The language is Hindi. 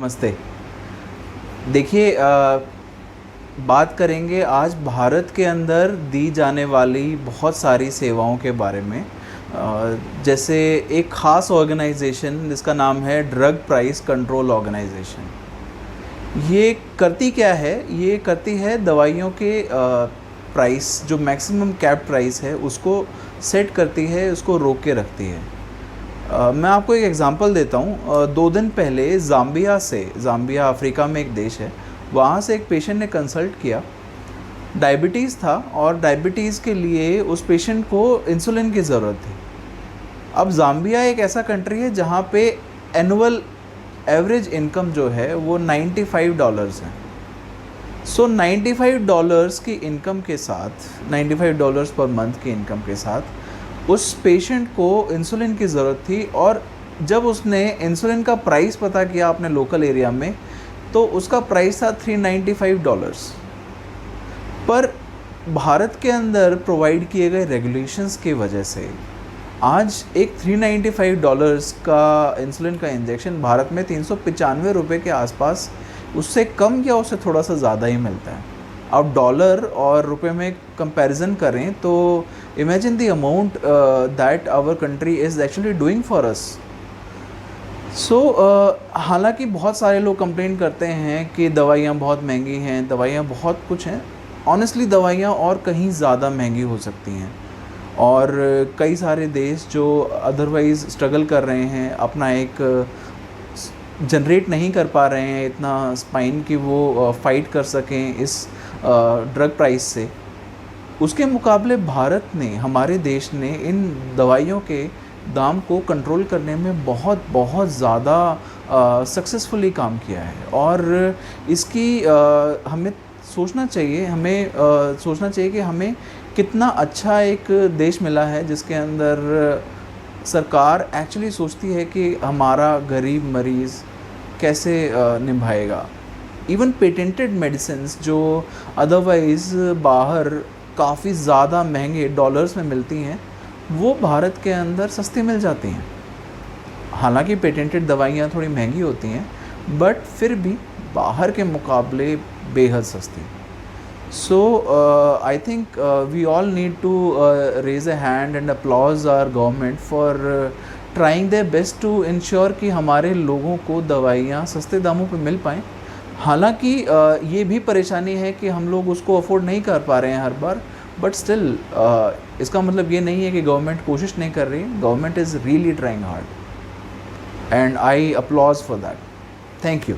नमस्ते। देखिए, बात करेंगे आज भारत के अंदर दी जाने वाली बहुत सारी सेवाओं के बारे में। जैसे एक ख़ास ऑर्गेनाइजेशन जिसका नाम है ड्रग प्राइस कंट्रोल ऑर्गेनाइजेशन। ये करती क्या है? ये करती है दवाइयों के प्राइस, जो मैक्सिमम कैप प्राइस है उसको सेट करती है, उसको रोक के रखती है। मैं आपको एक एग्ज़ाम्पल देता हूँ। 2 दिन पहले ज़ाम्बिया अफ्रीका में एक देश है, वहाँ से एक पेशेंट ने कंसल्ट किया। डायबिटीज़ था और डायबिटीज़ के लिए उस पेशेंट को इंसुलिन की ज़रूरत थी। अब ज़ाम्बिया एक ऐसा कंट्री है जहाँ पे एनुअल एवरेज इनकम जो है वो $95 है। सो $95 की इनकम के साथ, $95 पर मंथ की इनकम के साथ उस पेशेंट को इंसुलिन की ज़रूरत थी। और जब उसने इंसुलिन का प्राइस पता किया अपने लोकल एरिया में, तो उसका प्राइस था $395। पर भारत के अंदर प्रोवाइड किए गए रेगुलेशंस की वजह से आज एक $395 का इंसुलिन का इंजेक्शन भारत में 395 रुपये के आसपास, उससे कम या उससे थोड़ा सा ज़्यादा ही मिलता है। अब डॉलर और रुपए में कंपैरिजन करें तो imagine the amount that our country is actually doing for us. So हालांकि बहुत सारे लोग कंप्लेन करते हैं कि दवाइयाँ बहुत महंगी हैं, दवाइयाँ बहुत कुछ हैं। ऑनेस्टली दवाइयाँ और कहीं ज़्यादा महंगी हो सकती हैं, और कई सारे देश जो अदरवाइज़ स्ट्रगल कर रहे हैं, अपना एक जनरेट नहीं कर पा रहे हैं इतना स्पाइन कि वो फाइट कर सकें इस ड्रग प्राइस से, उसके मुकाबले भारत ने, हमारे देश ने इन दवाइयों के दाम को कंट्रोल करने में बहुत बहुत ज़्यादा सक्सेसफुली काम किया है। और इसकी हमें सोचना चाहिए कि हमें कितना अच्छा एक देश मिला है जिसके अंदर सरकार एक्चुअली सोचती है कि हमारा गरीब मरीज़ कैसे निभाएगा। इवन पेटेंटेड मेडिसिन्स जो अदरवाइज़ बाहर काफ़ी ज़्यादा महंगे डॉलर्स में मिलती हैं, वो भारत के अंदर सस्ती मिल जाती हैं। हालांकि पेटेंटेड दवाइयाँ थोड़ी महंगी होती हैं, बट फिर भी बाहर के मुकाबले बेहद सस्ती। So I think we all need to raise a hand and applaud our government for trying their best to ensure कि हमारे लोगों को दवाइयाँ सस्ते दामों पे मिल पाएँ। हालांकि ये भी परेशानी है कि हम लोग उसको अफोर्ड नहीं कर पा रहे हैं हर बार, बट स्टिल इसका मतलब ये नहीं है कि गवर्नमेंट कोशिश नहीं कर रही है। Government is really trying hard and I applause for that. Thank you.